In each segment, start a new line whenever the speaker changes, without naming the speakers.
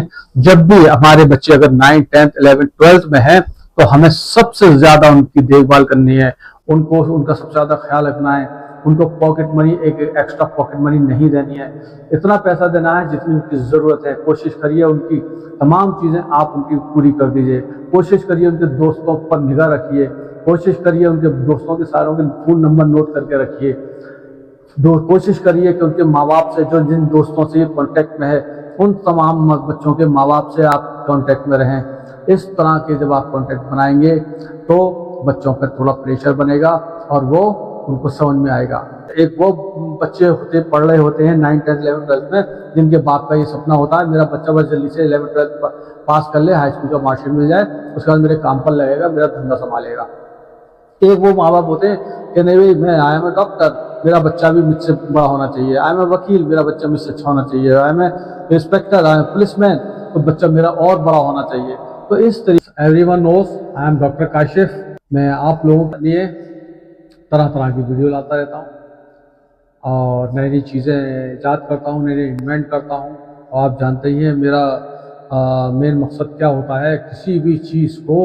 हैं। जब भी हमारे बच्चे अगर 9th 10th 11th 12th में हैं तो हमें सबसे ज्यादा उनकी देखभाल करनी है, उनको उनका सबसे ज्यादा ख्याल रखना है। उनको पॉकेट मनी, एक एक्स्ट्रा पॉकेट मनी नहीं देनी है, इतना पैसा देना है जितनी उनकी जरूरत है। कोशिश करिए उनकी तमाम चीजें आप उनकी पूरी कर दीजिए। कोशिश करिए उनके दोस्तों पर निगाह रखिए, कोशिश करिए उनके दोस्तों के सारों के फोन नंबर नोट करके रखिए। कोशिश करिए कि उनके माँ बाप से, जो जिन दोस्तों से कांटेक्ट में है, उन तमाम बच्चों के माँ बाप से आप कांटेक्ट में रहें। इस तरह के जब आप कांटेक्ट बनाएंगे तो बच्चों पर थोड़ा प्रेशर बनेगा और वो उनको समझ में आएगा। एक वो बच्चे होते पढ़ रहे होते हैं 9th 10th 11th 12th में, जिनके बाप का ये सपना होता है मेरा बच्चा बस जल्दी से 11th 12th पास कर ले, हाई स्कूल का मार्कशीट मिल जाए, उसके बाद मेरे काम पर लगेगा, मेरा धंधा संभालेगा। एक वो माँ बाप होते हैं कि नहीं भाई, मैं आई एम ए डॉक्टर, मेरा बच्चा भी मुझसे बड़ा होना चाहिए, आई एम ए वकील, मेरा बच्चा मुझसे अच्छा होना चाहिए, I am a inspector, I am policeman, तो बच्चा मेरा और बड़ा होना चाहिए। तो इस तरीके से everyone knows I am doctor Kashif. मैं आप लोगों के लिए तरह तरह की वीडियो लाता रहता हूँ और नई नई चीज़ें ईजाद करता हूँ, नई नई इन्वेंट करता हूँ। और आप जानते ही हैं मेरा मेन मकसद क्या होता है, किसी भी चीज़ को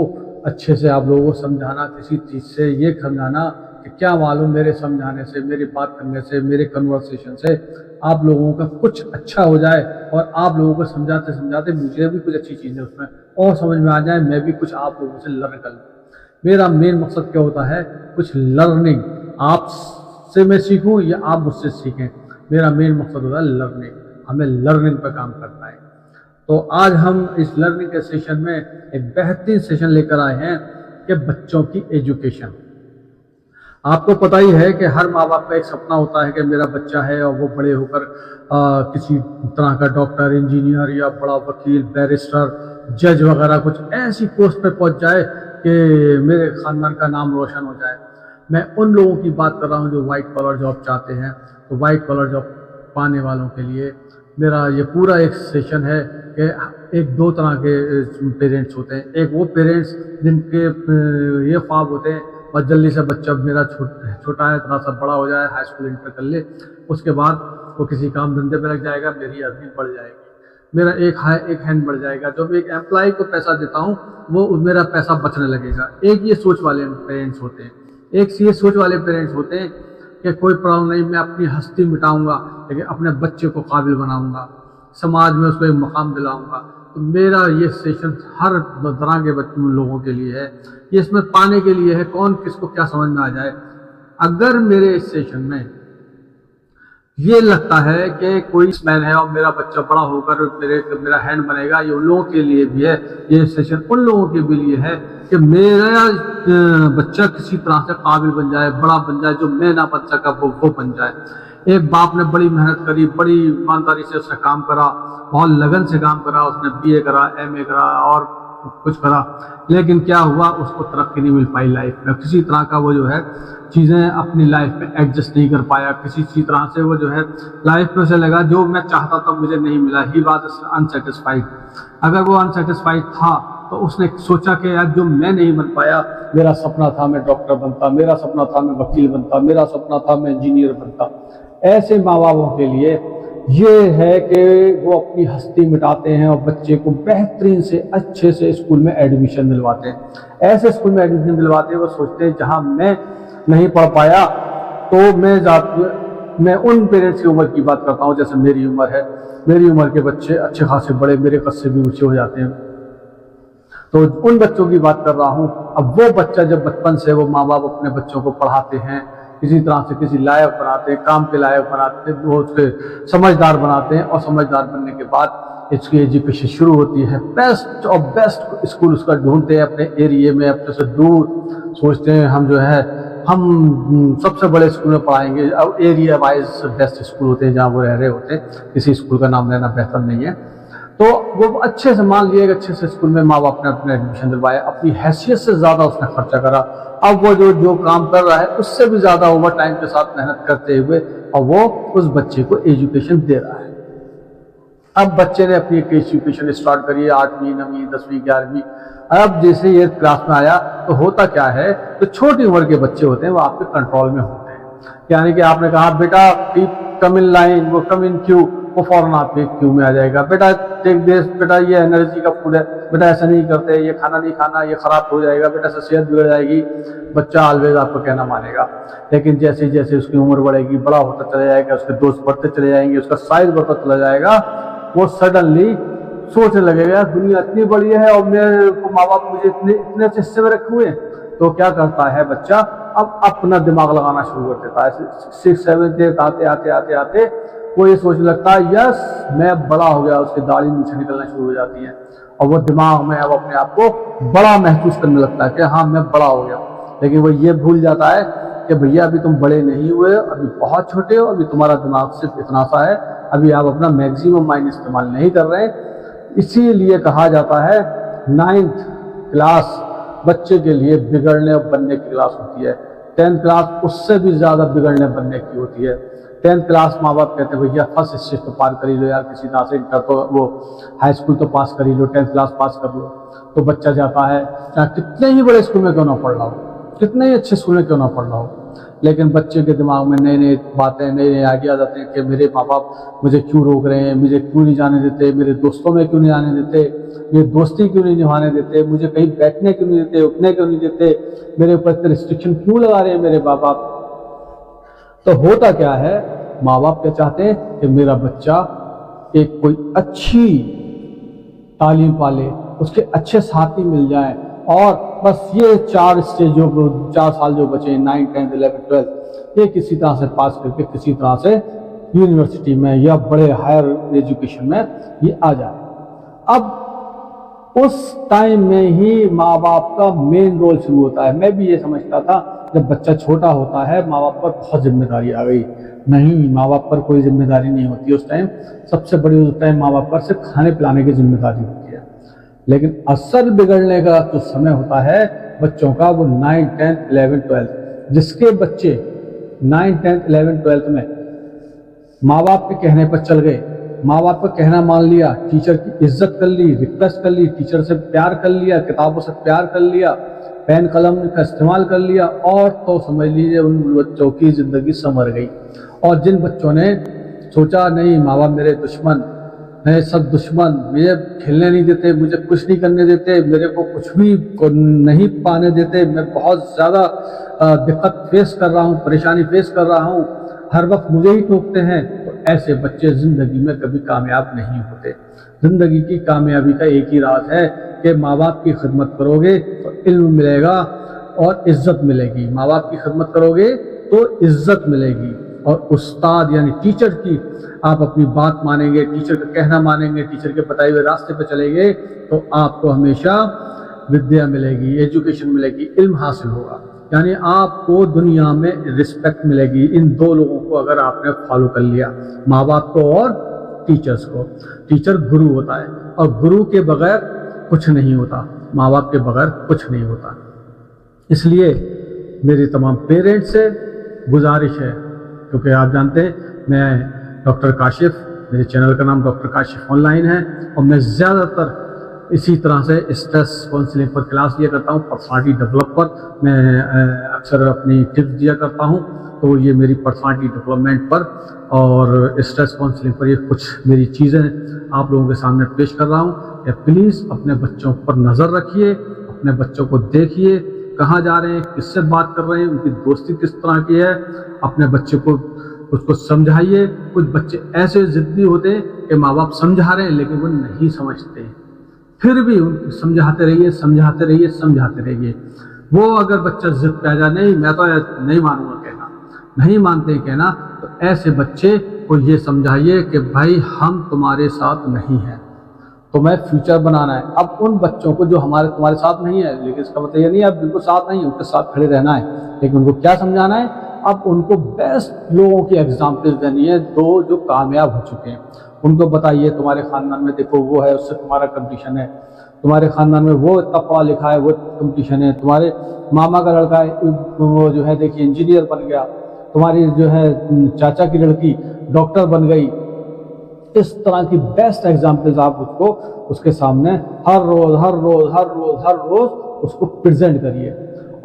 अच्छे से आप लोगों को समझाना, किसी चीज़ से ये समझाना कि क्या मालूम मेरे समझाने से, मेरी बात करने से, मेरे कन्वर्सेशन से आप लोगों का कुछ अच्छा हो जाए और आप लोगों को समझाते समझाते मुझे भी कुछ अच्छी चीज़ें उसमें और समझ में आ जाए, मैं भी कुछ आप लोगों से लर्न कर लूँ। मेरा मेन मकसद क्या होता है, कुछ लर्निंग, आप से मैं सीखूं या आप मुझसे सीखें। मेरा मेन मकसद होता है लर्निंग, हमें लर्निंग पर काम करना है। तो आज हम इस लर्निंग के सेशन में एक बेहतरीन सेशन लेकर आए हैं कि बच्चों की एजुकेशन। आपको पता ही है कि हर माँ बाप का एक सपना होता है कि मेरा बच्चा है और वो बड़े होकर किसी तरह का डॉक्टर, इंजीनियर या बड़ा वकील, बैरिस्टर, जज वगैरह कुछ ऐसी पोस्ट पे पहुंच जाए कि मेरे खानदान का नाम रोशन हो जाए। मैं उन लोगों की बात कर रहा हूं जो वाइट कॉलर जॉब चाहते हैं। तो वाइट कॉलर जॉब पाने वालों के लिए मेरा ये पूरा एक सेशन है कि एक दो तरह के पेरेंट्स होते हैं। एक वो पेरेंट्स जिनके ये ख्वाब होते हैं और जल्दी से बच्चा मेरा छोटा है, थोड़ा सा बड़ा हो जाए, हाई स्कूल इंटर कर ले, उसके बाद वो किसी काम धंधे में लग जाएगा, मेरी अर्निंग बढ़ जाएगी, मेरा एक हैंड बढ़ जाएगा, जो मैं एक एम्प्लॉय को पैसा देता हूँ वो मेरा पैसा बचने लगेगा। एक ये सोच वाले पेरेंट्स होते हैं। एक ये सोच वाले पेरेंट्स होते हैं कि कोई प्रॉब्लम नहीं, मैं अपनी हस्ती मिटाऊंगा लेकिन अपने बच्चे को काबिल बनाऊंगा, समाज में उसको एक मकाम दिलाऊंगा। तो मेरा ये सेशन हर तरह के बच्चों लोगों के लिए है, ये इसमें पाने के लिए है कौन किसको क्या समझ में आ जाए। अगर मेरे इस सेशन में ये लगता है कि कोई मैन है और मेरा बच्चा बड़ा होकर मेरा हैंड बनेगा, ये उन लोगों के लिए भी है, ये सेशन उन लोगों के भी लिए है कि मेरा बच्चा किसी तरह से काबिल बन जाए, बड़ा बन जाए, जो मैं ना बन सका वो बन जाए। एक बाप ने बड़ी मेहनत करी, बड़ी ईमानदारी से उसने काम करा, बहुत लगन से काम करा, उसने BA करा, MA करा और कुछ करा, लेकिन क्या हुआ, उसको तरक्की नहीं मिल पाई लाइफ में। किसी तरह का वो जो है चीज़ें अपनी लाइफ में एडजस्ट नहीं कर पाया, किसी तरह से वो जो है लाइफ में से लगा जो मैं चाहता था मुझे नहीं मिला, ही वाज अनसेटिस्फाइड। अगर वो अनसेटिस्फाइड था तो उसने सोचा कि यार जो मैं नहीं बन पाया, मेरा सपना था मैं डॉक्टर बनता, मेरा सपना था मैं वकील बनता, मेरा सपना था मैं इंजीनियर बनता। ऐसे माँ बापों के लिए ये है कि वो अपनी हस्ती मिटाते हैं और बच्चे को बेहतरीन से अच्छे से स्कूल में एडमिशन दिलवाते हैं। ऐसे स्कूल में एडमिशन दिलवाते हैं, वो सोचते हैं जहाँ मैं नहीं पढ़ पाया तो मैं उन पेरेंट्स की उम्र की बात करता हूँ जैसे मेरी उम्र है। मेरी उम्र के बच्चे अच्छे खासे बड़े, मेरे कद से भी ऊंचे हो जाते हैं, तो उन बच्चों की बात कर रहा हूँ। अब वो बच्चा जब बचपन से वो माँ बाप अपने बच्चों को पढ़ाते हैं, किसी तरह से किसी लायक बनाते हैं, काम के लायक बनाते हैं, वो उसके समझदार बनाते हैं और समझदार बनने के बाद इसकी एजुकेशन शुरू होती है। बेस्ट और बेस्ट स्कूल उसका ढूंढते हैं अपने एरिया में, अपने से दूर सोचते हैं हम जो है हम सबसे बड़े स्कूल में पढ़ाएंगे। अब एरिया वाइज बेस्ट स्कूल होते हैं जहाँ वो रह रहे होते हैं, किसी स्कूल का नाम लेना बेहतर नहीं है। तो वो अच्छे से मान लिया, अच्छे से स्कूल में माँ बाप ने अपने एडमिशन दिलवाया, अपनी हैसियत से ज़्यादा उसने खर्चा करा। अब वो जो काम कर रहा है उससे भी ज़्यादा ओवर टाइम के साथ मेहनत करते हुए और वो उस बच्चे को एजुकेशन दे रहा है। अब बच्चे ने अपनी एजुकेशन स्टार्ट करी, 8वीं 9वीं 10वीं 11वीं। अब जैसे ये क्लास में आया तो होता क्या है, तो छोटी उम्र के बच्चे होते हैं वो आपके कंट्रोल में होते हैं। यानी कि आपने कहा बेटा कम इन लाइन, वो कम इन क्यू, वो फौरन आपके क्यू में आ जाएगा, बेटा टेक दिस, बेटा ये एनर्जी का फूड है, बेटा ऐसा नहीं करते, ये खाना नहीं खाना, ये खराब हो जाएगा, बेटा से सेहत बिगड़ जाएगी। बच्चा ऑलवेज आपको कहना मानेगा। लेकिन जैसे जैसे उसकी उम्र बढ़ेगी, बड़ा होता चला जाएगा, उसके दोस्त बढ़ते चले जाएंगे, उसका साइज बढ़ता चला जाएगा, वो सडनली सोचने लगेगा दुनिया इतनी बड़ी है और मेरे को माँ बाप मुझे इतने इतने अच्छे हिस्से में रखे हुए हैं। तो क्या करता है बच्चा, अब अपना दिमाग लगाना शुरू कर देता है। 6-7 आते आते आते आते वो ये सोचने लगता है यस मैं बड़ा हो गया, उसकी दाढ़ी नीचे निकलना शुरू हो जाती है और वो दिमाग में अब अपने आप को बड़ा महसूस करने लगता है कि हाँ मैं बड़ा हो गया। लेकिन वो ये भूल जाता है कि भैया अभी तुम बड़े नहीं हुए, अभी बहुत छोटे हो, अभी तुम्हारा दिमाग सिर्फ इतना सा है, अभी आप अपना मैक्सिमम माइंड इस्तेमाल नहीं कर रहे। इसीलिए कहा जाता है 9th क्लास बच्चे के लिए बिगड़ने और बनने की क्लास होती है। 10th क्लास उससे भी ज़्यादा बिगड़ने बनने की होती है। 10th क्लास माँ बाप कहते हैं भैया फर्स्ट स्टेज तो पार कर ही लो यार, किसी तरह से इंटर तो वो हाई स्कूल तो पास कर ही लो, 10th क्लास पास कर लो। तो बच्चा जाता है चाहे कितने ही बड़े स्कूल में क्यों ना पढ़ रहा हो, कितने ही अच्छे स्कूल में क्यों ना पढ़ रहा हो, लेकिन बच्चे के दिमाग में नई नई बातें, नए नए आइडियाज आते हैं कि मेरे माँ बाप मुझे क्यों रोक रहे हैं, मुझे क्यों नहीं जाने देते, मेरे दोस्तों में क्यों नहीं आने देते, मेरी दोस्ती क्यों नहीं निभाने देते, मुझे कहीं बैठने क्यों नहीं देते, उठने क्यों नहीं देते, मेरे ऊपर इतने रिस्ट्रिक्शन क्यों लगा रहे हैं मेरे माँ बाप। तो होता क्या है, माँ बाप क्या चाहते हैं कि मेरा बच्चा एक कोई अच्छी तालीम पाले, उसके अच्छे साथी मिल जाए और बस ये 4 साल जो बचे 9, 10, 11, 12 ये किसी तरह से पास करके किसी तरह से यूनिवर्सिटी में या बड़े हायर एजुकेशन में ये आ जाए। अब उस टाइम में ही माँ बाप का मेन रोल शुरू होता है। मैं भी ये समझता था जब बच्चा छोटा होता है माँ बाप पर बहुत जिम्मेदारी आ गई। नहीं, माँ बाप पर कोई जिम्मेदारी नहीं होती उस टाइम। सबसे बड़ी उस टाइम माँ बाप पर सिर्फ खाने पिलाने की जिम्मेदारी होती है। लेकिन असल बिगड़ने का जो समय होता है बच्चों का वो 9, 10, 11, 12। जिसके बच्चे 9, 10, 11, 12 में माँ बाप के कहने पर चल गए, माँ बाप का कहना मान लिया, टीचर की इज्जत कर ली, रिक्वेस्ट कर ली, टीचर से प्यार कर लिया, किताबों से प्यार कर लिया, पेन कलम का इस्तेमाल कर लिया, और तो समझ लीजिए उन बच्चों की जिंदगी संवर गई। और जिन बच्चों ने सोचा नहीं माँ बाप मेरे दुश्मन, मेरे सब दुश्मन, मुझे खेलने नहीं देते, मुझे कुछ नहीं करने देते, मेरे को कुछ भी नहीं पाने देते, मैं बहुत ज़्यादा दिक्कत फेस कर रहा हूँ, परेशानी फेस कर रहा हूँ, हर वक्त मुझे ही टोकते हैं, तो ऐसे बच्चे ज़िंदगी में कभी कामयाब नहीं होते। ज़िंदगी की कामयाबी का एक ही राज है कि माँ बाप की खिदमत करोगे तो इल्म मिलेगा और इज्जत मिलेगी। माँ बाप की खिदमत करोगे तो इज्जत मिलेगी, और उस्ताद यानी टीचर की आप अपनी बात मानेंगे, टीचर का कहना मानेंगे, टीचर के बताए हुए रास्ते पर चलेंगे तो आपको हमेशा विद्या मिलेगी, एजुकेशन मिलेगी, इल्म हासिल होगा, यानी आपको दुनिया में रिस्पेक्ट मिलेगी। इन 2 लोगों को अगर आपने फॉलो कर लिया, माँ बाप को और टीचर्स को। टीचर गुरु होता है और गुरु के बगैर कुछ नहीं होता, माँ बाप के बगैर कुछ नहीं होता। इसलिए मेरी तमाम पेरेंट्स से गुजारिश है, क्योंकि आप जानते हैं मैं डॉक्टर काशिफ, मेरे चैनल का नाम डॉक्टर काशिफ ऑनलाइन है, और मैं ज़्यादातर इसी तरह से स्ट्रेस काउंसलिंग पर क्लास दिया करता हूँ, पर्सनालिटी डेवलप पर मैं अक्सर अपनी टिप्स दिया करता हूँ। तो ये मेरी पर्सनालिटी डेवलपमेंट पर और स्ट्रेस काउंसलिंग पर ये कुछ मेरी चीज़ें आप लोगों के सामने पेश कर रहा हूँ। प्लीज़ अपने बच्चों पर नज़र रखिए, अपने बच्चों को देखिए कहाँ जा रहे हैं, किससे बात कर रहे हैं, उनकी दोस्ती किस तरह की है, अपने बच्चे को उसको समझाइए। कुछ बच्चे ऐसे ज़िद्दी होते हैं कि माँ बाप समझा रहे हैं लेकिन वो नहीं समझते, फिर भी उनको समझाते रहिए, समझाते रहिए, समझाते रहिए। वो अगर बच्चा जिद पे आ जाए, नहीं मैं तो नहीं मानूंगा कहना, नहीं मानते कहना, तो ऐसे बच्चे को ये समझाइए कि भाई हम तुम्हारे साथ नहीं हैं, तुम्हें फ्यूचर बनाना है। अब उन बच्चों को जो तुम्हारे साथ नहीं है, लेकिन इसका मतलब ये नहीं आप बिल्कुल साथ नहीं है, उनके साथ खड़े रहना है, लेकिन उनको क्या समझाना है, अब उनको बेस्ट लोगों की एग्जाम्पल देनी है, 2 जो कामयाब हो चुके हैं। उनको बताइए तुम्हारे ख़ानदान में देखो वो है, उससे तुम्हारा कंपटीशन है, तुम्हारे ख़ानदान में वो इतना पढ़ा लिखा है, वो कंपटीशन है, तुम्हारे मामा का लड़का है वो जो है देखिए इंजीनियर बन गया, तुम्हारी जो है चाचा की लड़की डॉक्टर बन गई। इस तरह की बेस्ट एग्जाम्पल्स आप उसको उसके सामने हर रोज़ उसको प्रेजेंट करिए।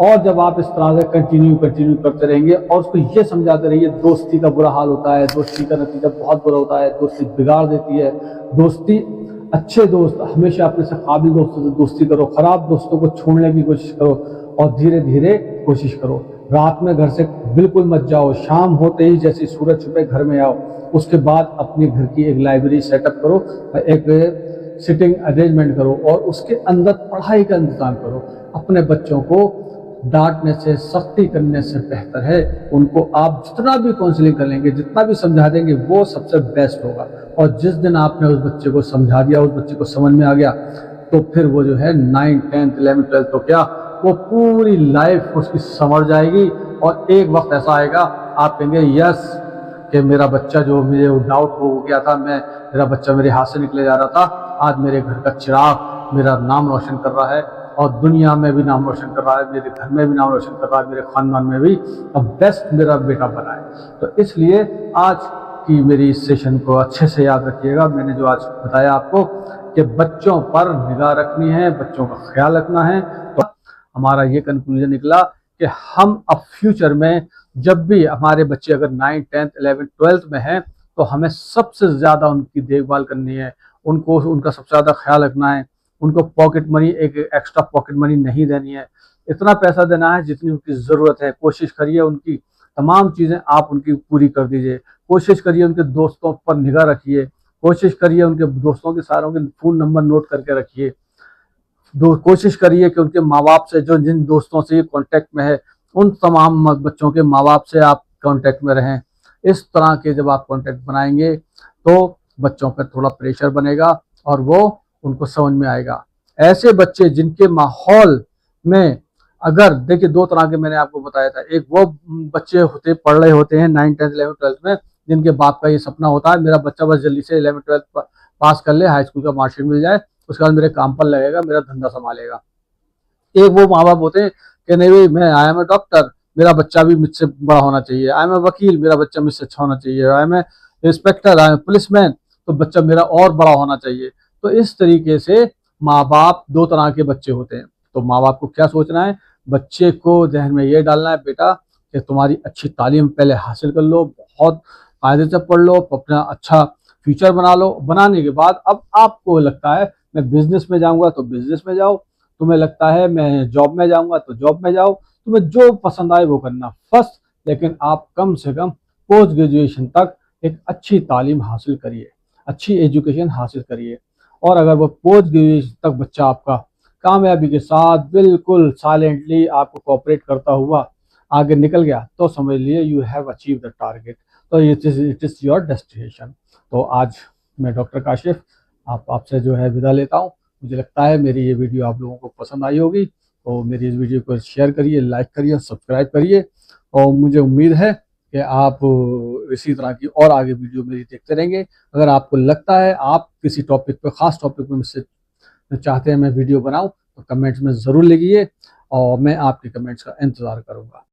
और जब आप इस तरह से कंटिन्यू करते रहेंगे और उसको ये समझाते रहिए दोस्ती का बुरा हाल होता है, दोस्ती का नतीजा बहुत बुरा होता है, दोस्ती बिगाड़ देती है, दोस्ती अच्छे दोस्त हमेशा अपने से काबिल दोस्तों से दोस्ती करो, खराब दोस्तों को छोड़ने की कोशिश करो और धीरे धीरे कोशिश करो। रात में घर से बिल्कुल मत जाओ, शाम होते ही जैसे सूरज छुपे घर में आओ। उसके बाद अपने घर की एक लाइब्रेरी सेटअप करो, एक सिटिंग अरेंजमेंट करो और उसके अंदर पढ़ाई का इंतजाम करो। अपने बच्चों को डांटने से, सख्ती करने से बेहतर है उनको आप जितना भी काउंसलिंग कर लेंगे, जितना भी समझा देंगे, वो सबसे बेस्ट होगा। और जिस दिन आपने उस बच्चे को समझा दिया, उस बच्चे को समझ में आ गया, तो फिर वो जो है 9, 10, 11, 12 तो क्या, वो पूरी लाइफ उसकी संवर जाएगी। और एक वक्त ऐसा आएगा आप कहेंगे यस कि मेरा बच्चा जो मुझे डाउट हो गया था, मेरा बच्चा मेरे हाथ से निकले जा रहा था, आज मेरे घर का चिराग मेरा नाम रोशन कर रहा है और दुनिया में भी नाम रोशन कर रहा है, मेरे घर में भी नाम रोशन कर रहा है, मेरे खानदान में भी अब बेस्ट मेरा बेटा बना है। तो इसलिए आज की मेरी इस सेशन को अच्छे से याद रखिएगा। मैंने जो आज बताया आपको कि बच्चों पर निगाह रखनी है, बच्चों का ख्याल रखना है, तो हमारा ये कंक्लूजन निकला कि हम अब फ्यूचर में जब भी हमारे बच्चे अगर 9, 10, 11, 12 में हैं, तो हमें सबसे ज़्यादा उनकी देखभाल करनी है, उनको उनका सबसे ज़्यादा ख्याल रखना है। उनको पॉकेट मनी, एक एक्स्ट्रा पॉकेट मनी नहीं देनी है, इतना पैसा देना है जितनी उनकी ज़रूरत है। कोशिश करिए उनकी तमाम चीज़ें आप उनकी पूरी कर दीजिए। कोशिश करिए उनके दोस्तों पर निगाह रखिए, कोशिश करिए उनके दोस्तों के सारों के फ़ोन नंबर नोट करके रखिए। कोशिश करिए कि उनके माँ बाप से, जो जिन दोस्तों से ये कांटेक्ट में है, उन तमाम बच्चों के माँ बाप से आप कांटेक्ट में रहें। इस तरह के जब आप कांटेक्ट बनाएंगे तो बच्चों पर थोड़ा प्रेशर बनेगा और वो उनको समझ में आएगा। ऐसे बच्चे जिनके माहौल में, अगर देखिए 2 तरह के मैंने आपको बताया था, एक वो बच्चे होते पढ़ रहे होते हैं 9, 10, 11, 12 में, जिनके बाप का ये सपना होता है मेरा बच्चा बस जल्दी से 11, 12 पास कर ले, हाई स्कूल का मार्कशीट मिल जाए, उसके बाद मेरे काम पर लगेगा, मेरा धंधा संभालेगा। एक वो माँ बाप होते हैं कि नहीं भाई, मैं आई एम ए डॉक्टर, मेरा बच्चा भी मुझसे बड़ा होना चाहिए, आई एम ए वकील, मेरा बच्चा मुझसे अच्छा होना चाहिए, I am a inspector, I am policeman, तो बच्चा मेरा और बड़ा होना चाहिए। तो इस तरीके से माँ बाप, 2 तरह के बच्चे होते हैं। तो माँ बाप को क्या सोचना है, बच्चे को जहन में ये डालना है बेटा कि तुम्हारी अच्छी तालीम पहले हासिल कर लो, बहुत कायदे से पढ़ लो, अपना अच्छा फ्यूचर बना लो। बनाने के बाद अब आपको लगता है मैं बिजनेस में जाऊंगा तो बिजनेस में जाओ, तुम्हें लगता है मैं जॉब में जाऊंगा तो जॉब में जाओ, तुम्हें जो पसंद आए वो करना फर्स्ट। लेकिन आप कम से कम पोस्ट ग्रेजुएशन तक एक अच्छी तालीम हासिल करिए, अच्छी एजुकेशन हासिल करिए। और अगर वो पोस्ट ग्रेजुएशन तक बच्चा आपका कामयाबी के साथ बिल्कुल साइलेंटली आपको कोऑपरेट करता हुआ आगे निकल गया, तो समझ लिए you have achieve the target, तो इट इज योर डेस्टिनेशन। तो आज मैं डॉक्टर काशिफ आपसे जो है विदा लेता हूँ। मुझे लगता है मेरी ये वीडियो आप लोगों को पसंद आई होगी, तो मेरी इस वीडियो को शेयर करिए, लाइक करिए, सब्सक्राइब करिए। और मुझे उम्मीद है कि आप इसी तरह की और आगे वीडियो मेरी देखते रहेंगे। अगर आपको लगता है आप किसी टॉपिक पे, ख़ास टॉपिक पे मुझसे चाहते हैं मैं वीडियो बनाऊं, तो कमेंट्स में ज़रूर लिखिए और मैं आपके कमेंट्स का इंतज़ार करूंगा।